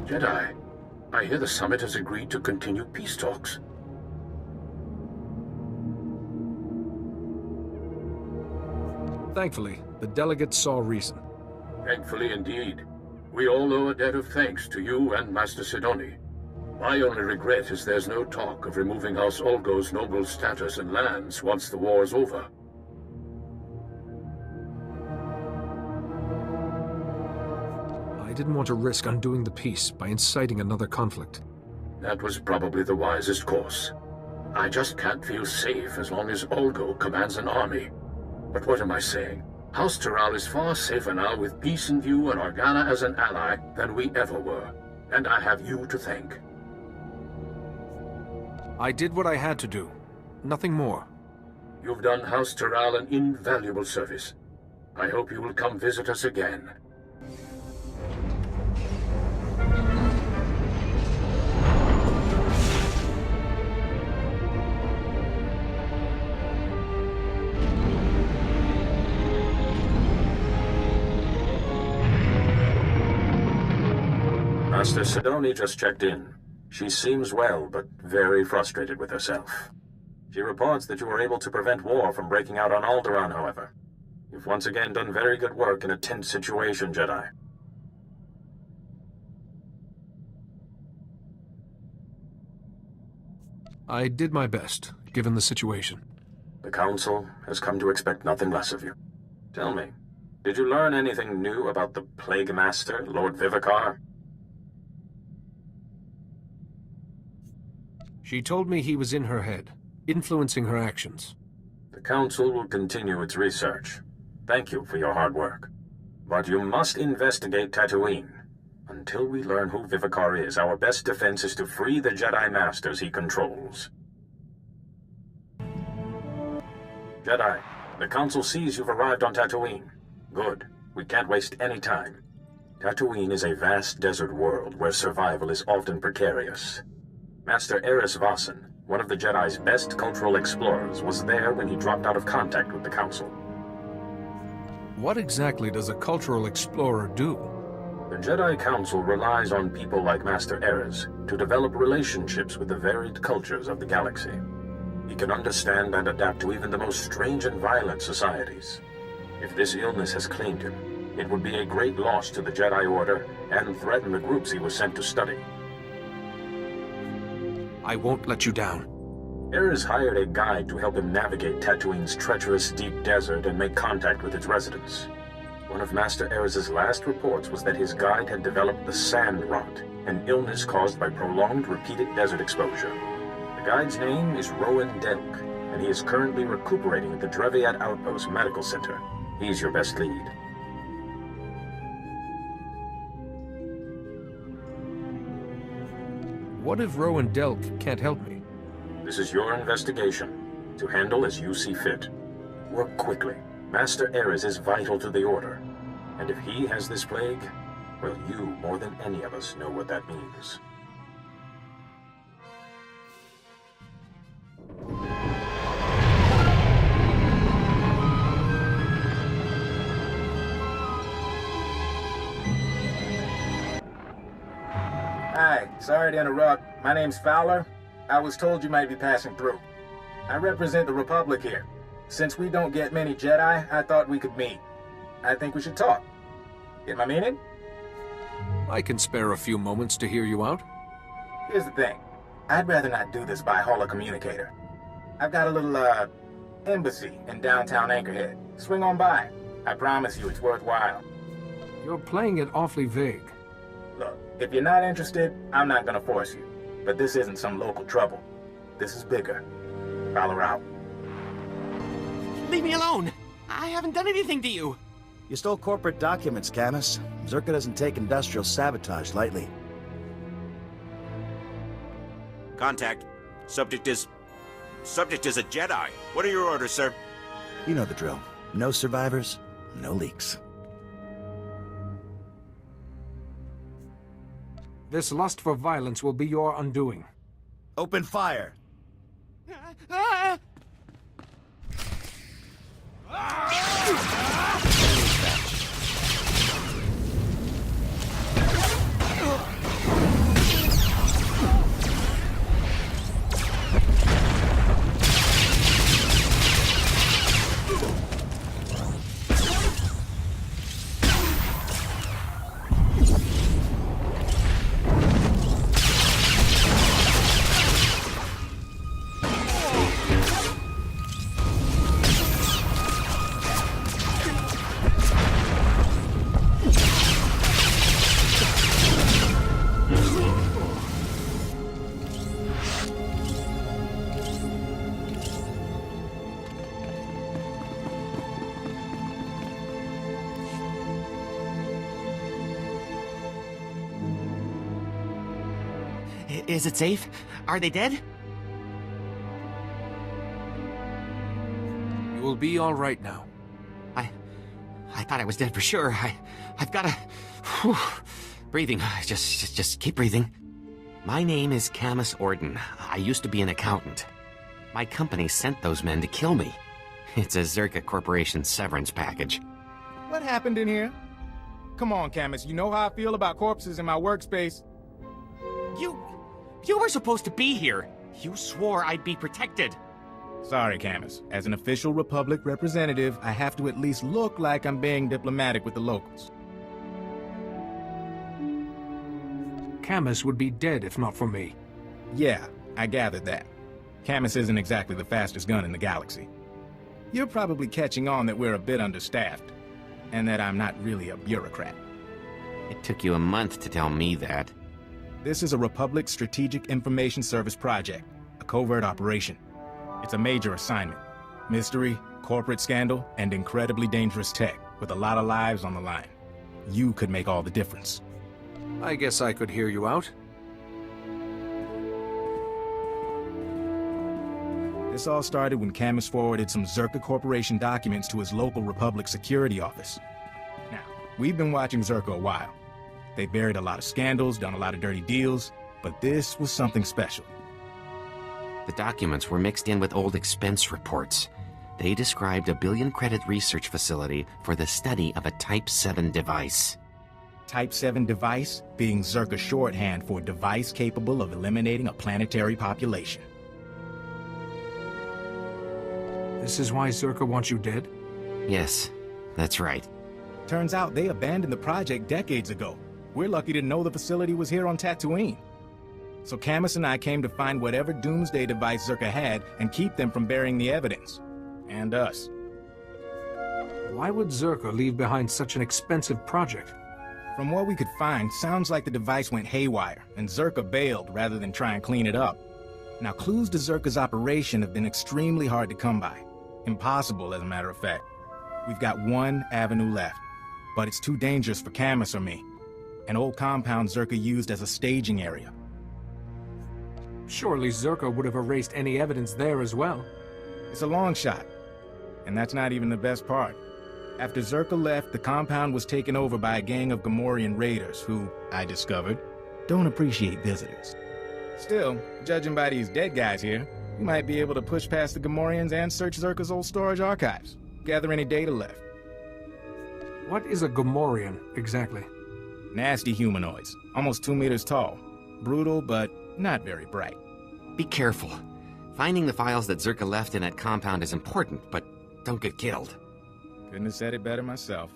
Jedi, I hear the summit has agreed to continue peace talks. Thankfully, the delegates saw reason. Thankfully indeed. We all owe a debt of thanks to you and Master Sidoni. My only regret is there's no talk of removing House Olgo's noble status and lands once the war's over. I didn't want to risk undoing the peace by inciting another conflict. That was probably the wisest course. I just can't feel safe as long as Olgo commands an army. But what am I saying? House Toral is far safer now with peace in view and Organa as an ally than we ever were. And I have you to thank. I did what I had to do. Nothing more. You've done House Toral an invaluable service. I hope you will come visit us again. Master Sidoni just checked in. She seems well, but very frustrated with herself. She reports that you were able to prevent war from breaking out on Alderaan, however. You've once again done very good work in a tense situation, Jedi. I did my best, given the situation. The Council has come to expect nothing less of you. Tell me, did you learn anything new about the Plague Master, Lord Vivicar? She told me he was in her head, influencing her actions. The Council will continue its research. Thank you for your hard work. But you must investigate Tatooine. Until we learn who Vivicar is, our best defense is to free the Jedi Masters he controls. Jedi, the Council sees you've arrived on Tatooine. Good. We can't waste any time. Tatooine is a vast desert world where survival is often precarious. Master Eris Vossen, one of the Jedi's best cultural explorers, was there when he dropped out of contact with the Council. What exactly does a cultural explorer do? The Jedi Council relies on people like Master Eris to develop relationships with the varied cultures of the galaxy. He can understand and adapt to even the most strange and violent societies. If this illness has claimed him, it would be a great loss to the Jedi Order and threaten the groups he was sent to study. I won't let you down. Eris hired a guide to help him navigate Tatooine's treacherous deep desert and make contact with its residents. One of Master Eris's last reports was that his guide had developed the sand rot, an illness caused by prolonged repeated desert exposure. The guide's name is Rowan Delk, and he is currently recuperating at the Dreviat Outpost Medical Center. He's your best lead. What if Rowan Delk can't help me? This is your investigation, to handle as you see fit. Work quickly. Master Eris is vital to the Order. And if he has this plague, well, you, more than any of us, know what that means. Hi, sorry to interrupt. My name's Fowler. I was told you might be passing through. I represent the Republic here. Since we don't get many Jedi, I thought we could meet. I think we should talk. Get my meaning? I can spare a few moments to hear you out. Here's the thing. I'd rather not do this by holocommunicator. I've got a little, embassy in downtown Anchorhead. Swing on by. I promise you it's worthwhile. You're playing it awfully vague. Look, if you're not interested, I'm not gonna force you. But this isn't some local trouble. This is bigger. Fowler out. Leave me alone! I haven't done anything to you! You stole corporate documents, Camus. Zerka doesn't take industrial sabotage lightly. Contact. Subject is a Jedi. What are your orders, sir? You know the drill. No survivors, no leaks. This lust for violence will be your undoing. Open fire! Is it safe? Are they dead? You will be all right now. I thought I was dead for sure. I've got to... Breathing. Just keep breathing. My name is Camus Orden. I used to be an accountant. My company sent those men to kill me. It's a Zerka Corporation severance package. What happened in here? Come on, Camus, you know how I feel about corpses in my workspace. You were supposed to be here. You swore I'd be protected. Sorry, Camus. As an official Republic representative, I have to at least look like I'm being diplomatic with the locals. Camus would be dead if not for me. Yeah, I gathered that. Camus isn't exactly the fastest gun in the galaxy. You're probably catching on that we're a bit understaffed, and that I'm not really a bureaucrat. It took you a month to tell me that. This is a Republic Strategic Information Service project, a covert operation. It's a major assignment. Mystery, corporate scandal, and incredibly dangerous tech, with a lot of lives on the line. You could make all the difference. I guess I could hear you out. This all started when Camus forwarded some Zerka Corporation documents to his local Republic security office. Now, we've been watching Zerka a while. They buried a lot of scandals, done a lot of dirty deals, but this was something special. The documents were mixed in with old expense reports. They described a billion-credit research facility for the study of a Type 7 device. Type 7 device being Zerka shorthand for device capable of eliminating a planetary population. This is why Zerka wants you dead? Yes, that's right. Turns out they abandoned the project decades ago. We're lucky to know the facility was here on Tatooine. So Camus and I came to find whatever doomsday device Zerka had and keep them from burying the evidence. And us. Why would Zerka leave behind such an expensive project? From what we could find, sounds like the device went haywire, and Zerka bailed rather than try and clean it up. Now, clues to Zerka's operation have been extremely hard to come by. Impossible, as a matter of fact. We've got one avenue left, but it's too dangerous for Camus or me. An old compound Zerka used as a staging area. Surely Zerka would have erased any evidence there as well. It's a long shot, and that's not even the best part. After Zerka left, the compound was taken over by a gang of Gamorrean raiders who, I discovered, don't appreciate visitors. Still, judging by these dead guys here, we might be able to push past the Gamorreans and search Zerka's old storage archives, gather any data left. What is a Gamorrean, exactly? Nasty humanoids, almost 2 meters tall. Brutal, but not very bright. Be careful. Finding the files that Zerka left in that compound is important, but don't get killed. Couldn't have said it better myself.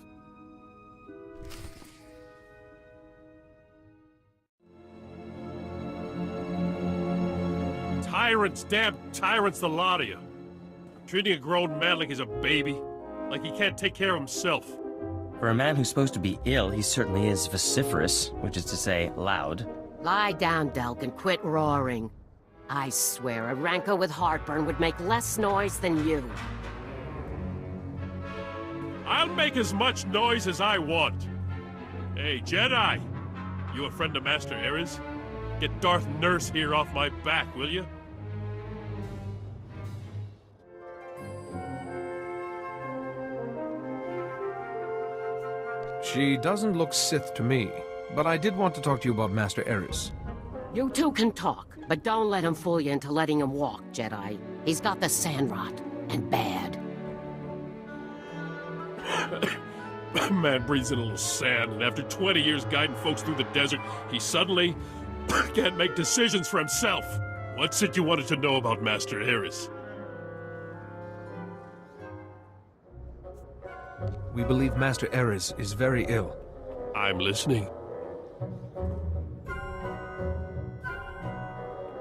Tyrants, damn tyrants, the lot of you. Treating a grown man like he's a baby, like he can't take care of himself. For a man who's supposed to be ill, he certainly is vociferous, which is to say, loud. Lie down, Delk, and quit roaring. I swear a rancor with heartburn would make less noise than you. I'll make as much noise as I want. Hey, Jedi! You a friend of Master Ares? Get Darth Nurse here off my back, will you? She doesn't look Sith to me, but I did want to talk to you about Master Ares. You two can talk, but don't let him fool you into letting him walk, Jedi. He's got the sand rot, and bad. Man breathes in a little sand, and after 20 years guiding folks through the desert, he suddenly can't make decisions for himself. What's it you wanted to know about Master Ares? We believe Master Ares is very ill. I'm listening.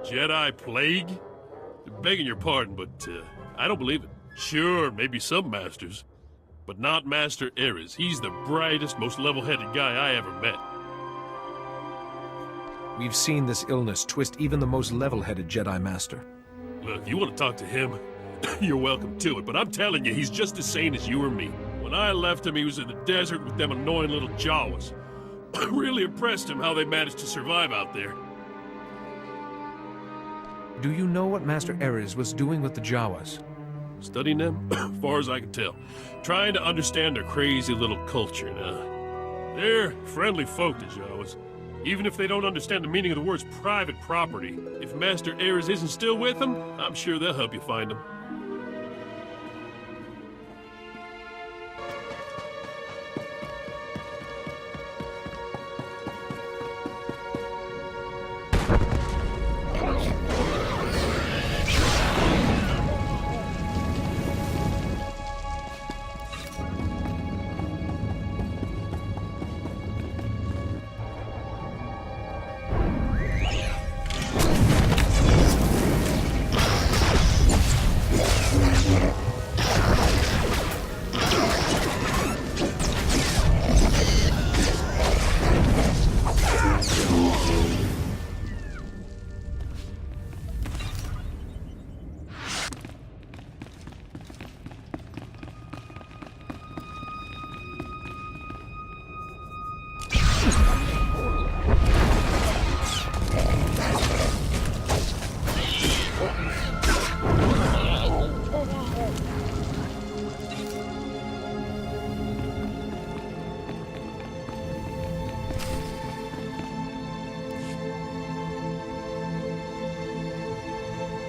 Jedi plague? Begging your pardon, but I don't believe it. Sure, maybe some masters, but not Master Ares. He's the brightest, most level-headed guy I ever met. We've seen this illness twist even the most level-headed Jedi Master. Look, you want to talk to him? You're welcome to it, but I'm telling you, he's just as sane as you or me. When I left him, he was in the desert with them annoying little Jawas. Really impressed him how they managed to survive out there. Do you know what Master Erez was doing with the Jawas? Studying them, as far as I can tell. Trying to understand their crazy little culture now. They're friendly folk, the Jawas. Even if they don't understand the meaning of the words private property, if Master Erez isn't still with them, I'm sure they'll help you find them.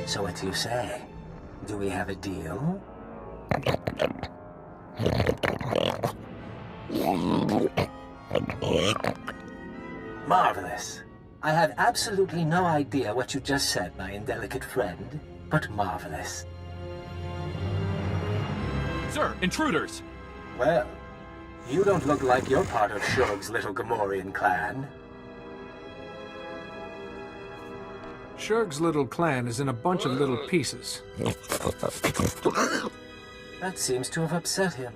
So what do you say? Do we have a deal? Marvelous. I have absolutely no idea what you just said, my indelicate friend, but marvelous. Sir, intruders! Well, you don't look like you're part of Shog's little Gamorrean clan. Shurg's little clan is in a bunch of little pieces. That seems to have upset him.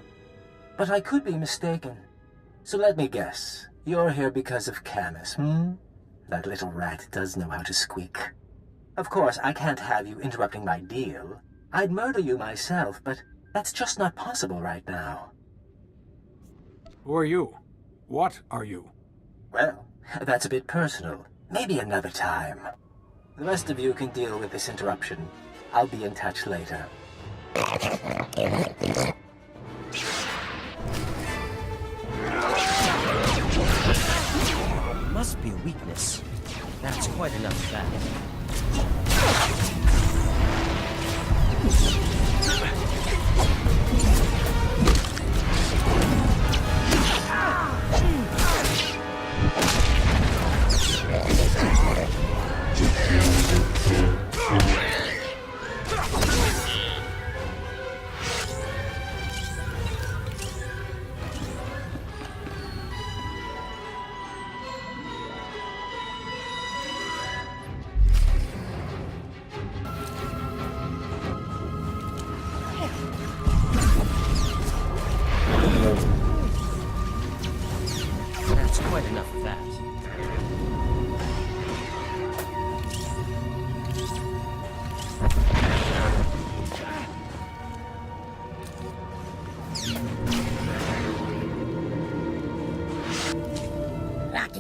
But I could be mistaken. So let me guess. You're here because of Camus, That little rat does know how to squeak. Of course, I can't have you interrupting my deal. I'd murder you myself, but that's just not possible right now. Who are you? What are you? Well, that's a bit personal. Maybe another time. The rest of you can deal with this interruption. I'll be in touch later. Must be a weakness. That's quite enough of that. That's quite enough of that.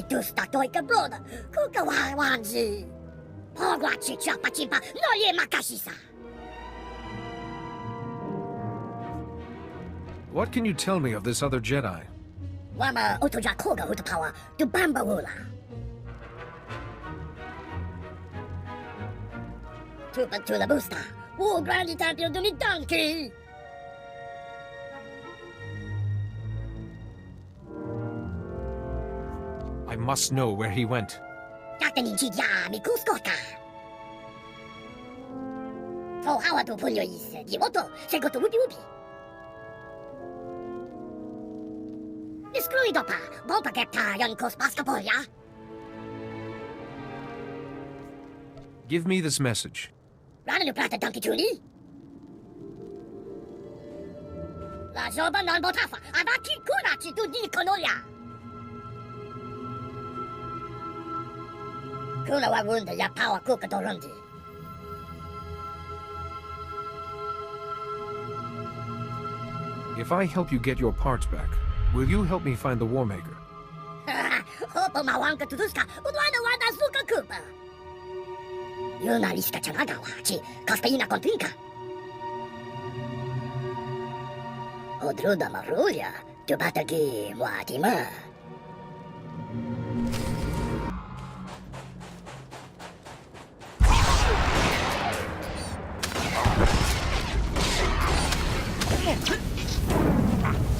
Tusta toika broda, kuka wanzi. Pogwachi chapa chimpa, no ye makashisa. What can you tell me of this other Jedi? Wama otoja koga utapawa, tu bamba wula. Tupa tula busta, wo grandi tapio duni donkey. I must know where he went. Kakani chija mi kuskota. To hawa to punyo is, dimoto, segoto ubi ubi. Excluido pa, bomba kepta yon kos paskapoya. Give me this message. Rana plata donkey tuni. La joba non botafa, avaki kunachi tu di konoya. Kuna wa wunda ya power kuka torundi. If I help you get your parts back, will you help me find the War Maker? Hopo mawanka tuduska, udwana wada suka kupa. Jurnalistka celagała, czy kafeina kontynka. Odruda marulia, tu batagi młatima.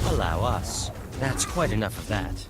Allow us. That's quite enough of that.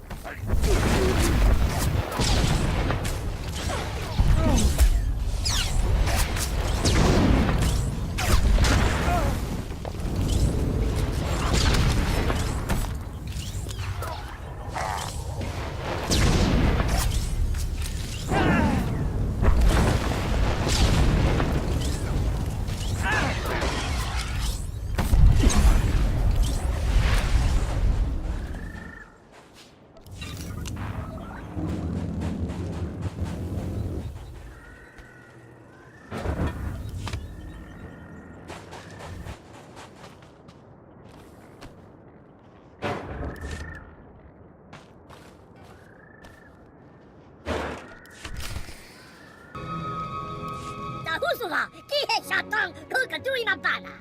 Consular, kihe shatang kuka tuina bana.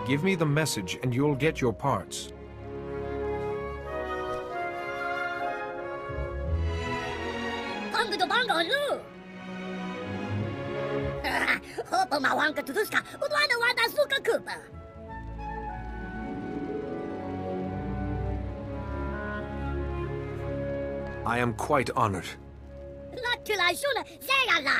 Give me the message and you'll get your parts. Pangudo bango lu. Hopo mawanka tuduska, udwana wada suka kupa. I am quite honored. Latula shuna zegala.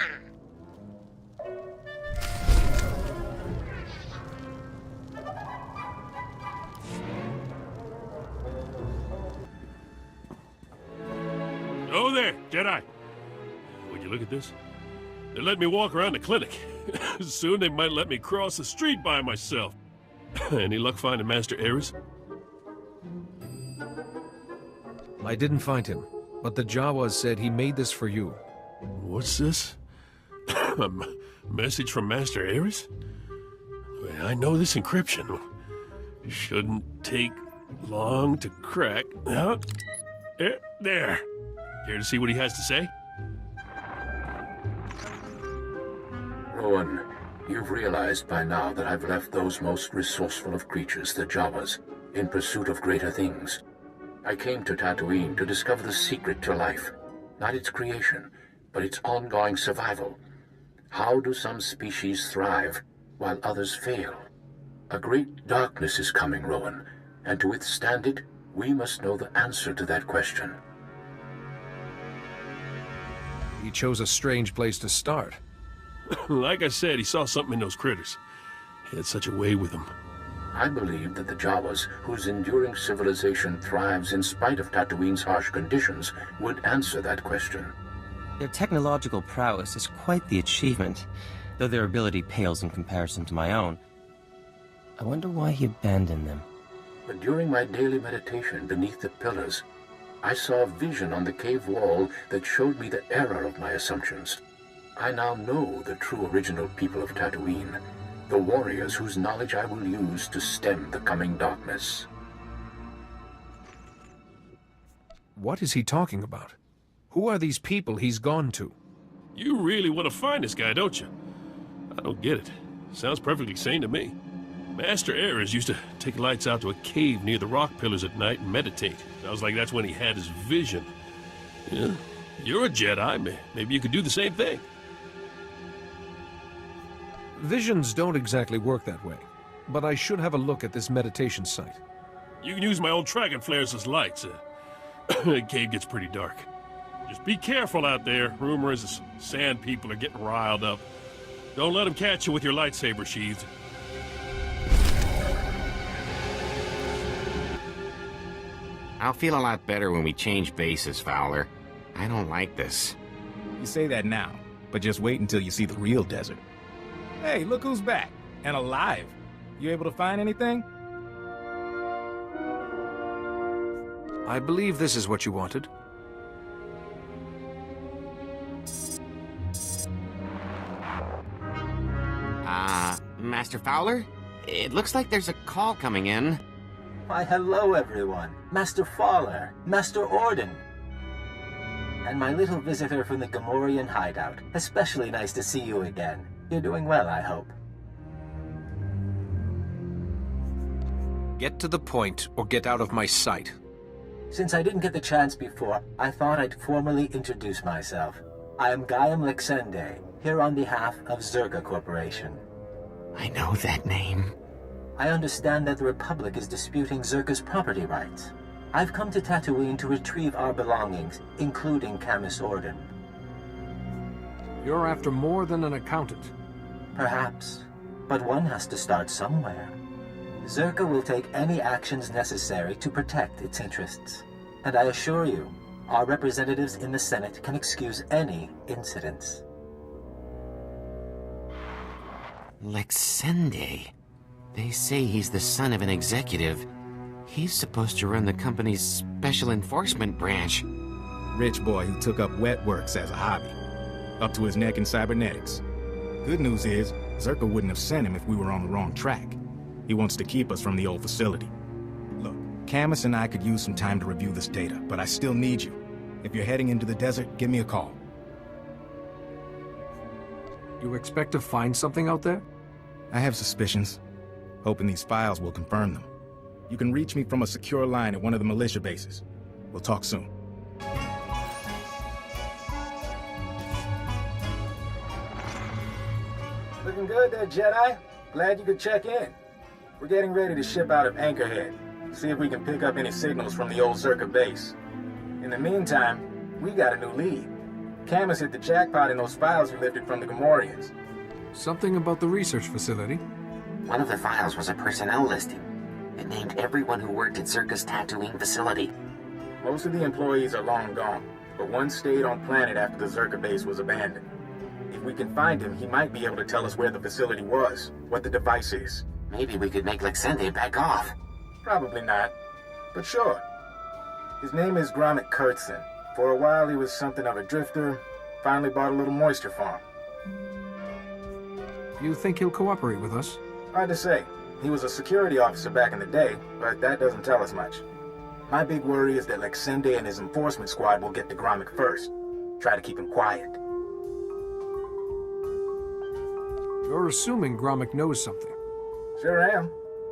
Oh there, Jedi. Would you look at this? They let me walk around the clinic. Soon they might let me cross the street by myself. Any luck finding Master Ares? I didn't find him, but the Jawas said he made this for you. What's this? A message from Master Ares? I know this encryption. Shouldn't take long to crack. There. Care to see what he has to say? Rowan, you've realized by now that I've left those most resourceful of creatures, the Jawas, in pursuit of greater things. I came to Tatooine to discover the secret to life, not its creation, but its ongoing survival. How do some species thrive while others fail? A great darkness is coming, Rowan, and to withstand it, we must know the answer to that question. He chose a strange place to start. Like I said, he saw something in those critters. He had such a way with them. I believe that the Jawas, whose enduring civilization thrives in spite of Tatooine's harsh conditions, would answer that question. Their technological prowess is quite the achievement, though their ability pales in comparison to my own. I wonder why he abandoned them. But during my daily meditation beneath the pillars, I saw a vision on the cave wall that showed me the error of my assumptions. I now know the true original people of Tatooine, the warriors whose knowledge I will use to stem the coming darkness. What is he talking about? Who are these people he's gone to? You really want to find this guy, don't you? I don't get it. Sounds perfectly sane to me. Master Ares used to take lights out to a cave near the rock pillars at night and meditate. Sounds like that's when he had his vision. Yeah, you're a Jedi. Maybe you could do the same thing. Visions don't exactly work that way, but I should have a look at this meditation site. You can use my old dragon flares as lights. The cave gets pretty dark. Just be careful out there. Rumor is the sand people are getting riled up. Don't let them catch you with your lightsaber sheaths. I'll feel a lot better when we change bases, Fowler. I don't like this. You say that now, but just wait until you see the real desert. Hey, look who's back, and alive. You able to find anything? I believe this is what you wanted. Master Fowler? It looks like there's a call coming in. Why, hello, everyone. Master Fowler, Master Orden. And my little visitor from the Gamorrean hideout. Especially nice to see you again. You're doing well, I hope. Get to the point, or get out of my sight. Since I didn't get the chance before, I thought I'd formally introduce myself. I am Gaiam Lexende, here on behalf of Zerka Corporation. I know that name. I understand that the Republic is disputing Zerka's property rights. I've come to Tatooine to retrieve our belongings, including Camus Orden. You're after more than an accountant. Perhaps, but one has to start somewhere. Zerka will take any actions necessary to protect its interests. And I assure you, our representatives in the Senate can excuse any incidents. Lexende. They say he's the son of an executive. He's supposed to run the company's special enforcement branch. Rich boy who took up wet works as a hobby. Up to his neck in cybernetics. Good news is, Zerka wouldn't have sent him if we were on the wrong track. He wants to keep us from the old facility. Look, Camus and I could use some time to review this data, but I still need you. If you're heading into the desert, give me a call. You expect to find something out there? I have suspicions. Hoping these files will confirm them. You can reach me from a secure line at one of the militia bases. We'll talk soon. Looking good there, Jedi. Glad you could check in. We're getting ready to ship out of Anchorhead. See if we can pick up any signals from the old Zerka base. In the meantime, we got a new lead. Camus hit the jackpot in those files we lifted from the Gamorreans. Something about the research facility? One of the files was a personnel listing. It named everyone who worked at Zerka's Tatooine facility. Most of the employees are long gone, but one stayed on planet after the Zerka base was abandoned. If we can find him, he might be able to tell us where the facility was, what the device is. Maybe we could make Lexende back off. Probably not, but sure. His name is Gromit Kurtzon. For a while he was something of a drifter, finally bought a little moisture farm. You think he'll cooperate with us? Hard to say. He was a security officer back in the day, but that doesn't tell us much. My big worry is that Lexende and his enforcement squad will get to Gromit first. Try to keep him quiet. You're assuming Gromit knows something. Sure am.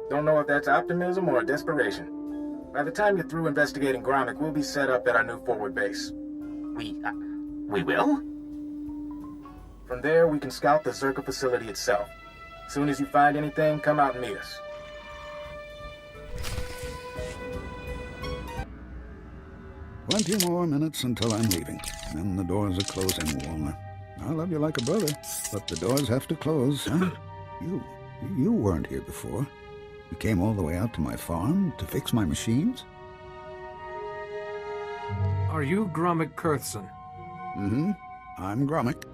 Don't know if that's optimism or desperation. By the time you're through investigating Gromit, we'll be set up at our new forward base. We will? From there, we can scout the Zerka facility itself. As soon as you find anything, come out and meet us. 20 more minutes until I'm leaving. Then the doors are closing, Walner. I love you like a brother, but the doors have to close, huh? You weren't here before. You came all the way out to my farm to fix my machines? Are you Gromit Kurtzon? Mm-hmm. I'm Gromit.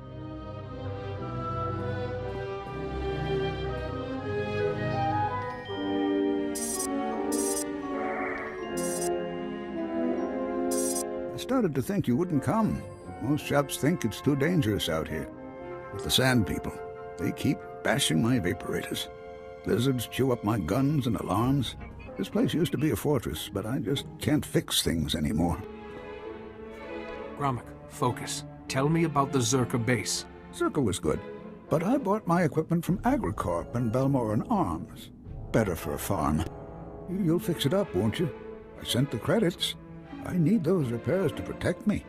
I started to think you wouldn't come. Most chaps think it's too dangerous out here. But the Sand People, they keep bashing my vaporators. Lizards chew up my guns and alarms. This place used to be a fortress, but I just can't fix things anymore. Gromit, focus. Tell me about the Zerka base. Zerka was good, but I bought my equipment from Agricorp and Balmoran Arms. Better for a farm. You'll fix it up, won't you? I sent the credits. I need those repairs to protect me.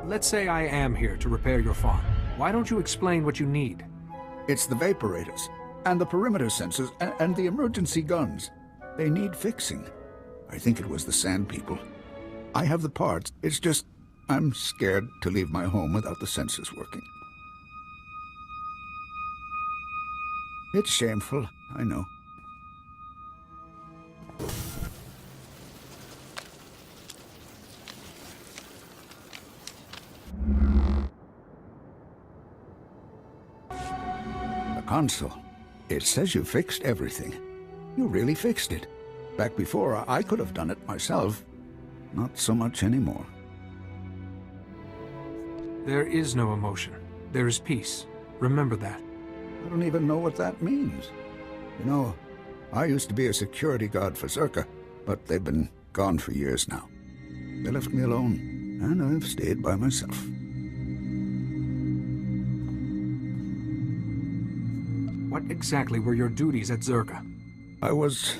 Let's say I am here to repair your farm. Why don't you explain what you need? It's the vaporators, and the perimeter sensors, and the emergency guns. They need fixing. I think it was the Sand People. I have the parts. It's just, I'm scared to leave my home without the sensors working. It's shameful, I know. The console. It says you fixed everything. You really fixed it. Back before, I could have done it myself. Not so much anymore. There is no emotion. There is peace. Remember that. I don't even know what that means. You know, I used to be a security guard for Zerka, but they've been gone for years now. They left me alone, and I've stayed by myself. What exactly were your duties at Zerka? I was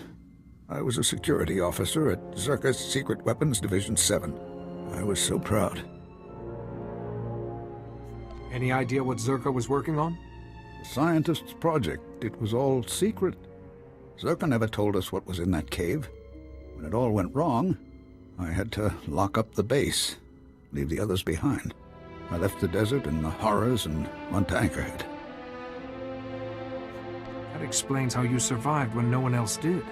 a security officer at Zerka's Secret Weapons Division 7. I was so proud. Any idea what Zerka was working on? The scientist's project. It was all secret. Zerka never told us what was in that cave. When it all went wrong, I had to lock up the base, leave the others behind. I left the desert and the horrors and went to Anchorhead. That explains how you survived when no one else did.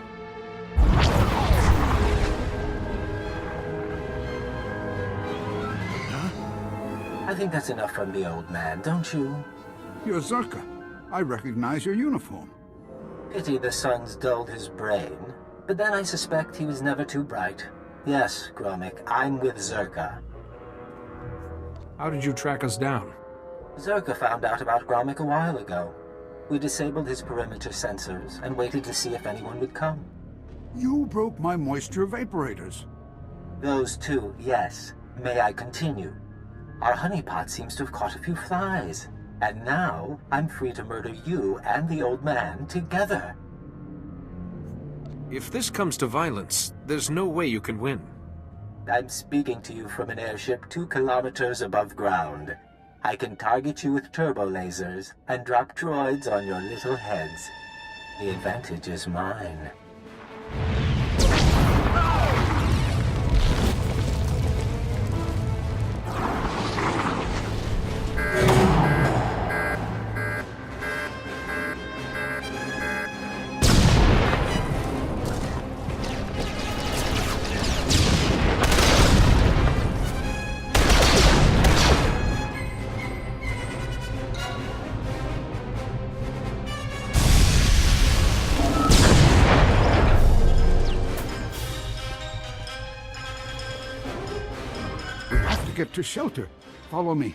I think that's enough from the old man, don't you? You're Zerka. I recognize your uniform. Pity the sun's dulled his brain, but then I suspect he was never too bright. Yes, Gromik, I'm with Zerka. How did you track us down? Zerka found out about Gromik a while ago. We disabled his perimeter sensors and waited to see if anyone would come. You broke my moisture vaporators. Those two, yes. May I continue? Our honeypot seems to have caught a few flies. And now, I'm free to murder you and the old man together. If this comes to violence, there's no way you can win. I'm speaking to you from an airship 2 kilometers above ground. I can target you with turbo lasers and drop droids on your little heads. The advantage is mine. Get to shelter. Follow me.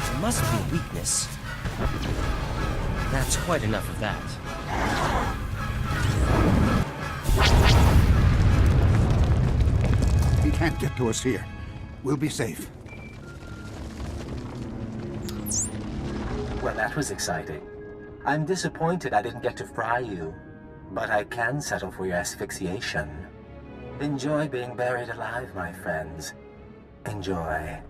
There must be a weakness. That's quite enough of that. He can't get to us here. We'll be safe. Well, that was exciting. I'm disappointed I didn't get to fry you, but I can settle for your asphyxiation. Enjoy being buried alive, my friends. Enjoy.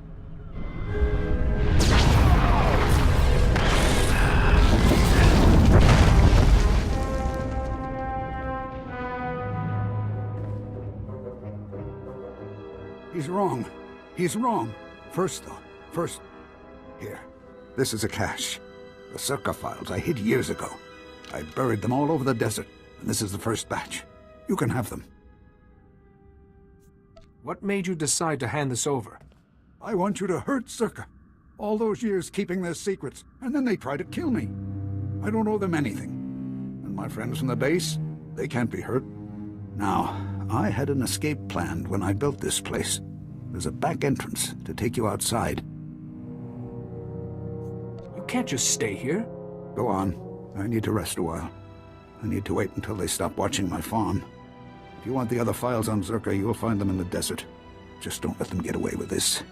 He's wrong. He's wrong. First, here. This is a cache. The Zerka files I hid years ago. I buried them all over the desert, and this is the first batch. You can have them. What made you decide to hand this over? I want you to hurt Zerka. All those years keeping their secrets, and then they try to kill me. I don't owe them anything. And my friends from the base, they can't be hurt. Now, I had an escape planned when I built this place. There's a back entrance to take you outside. You can't just stay here. Go on. I need to rest a while. I need to wait until they stop watching my farm. If you want the other files on Zerka, you'll find them in the desert. Just don't let them get away with this.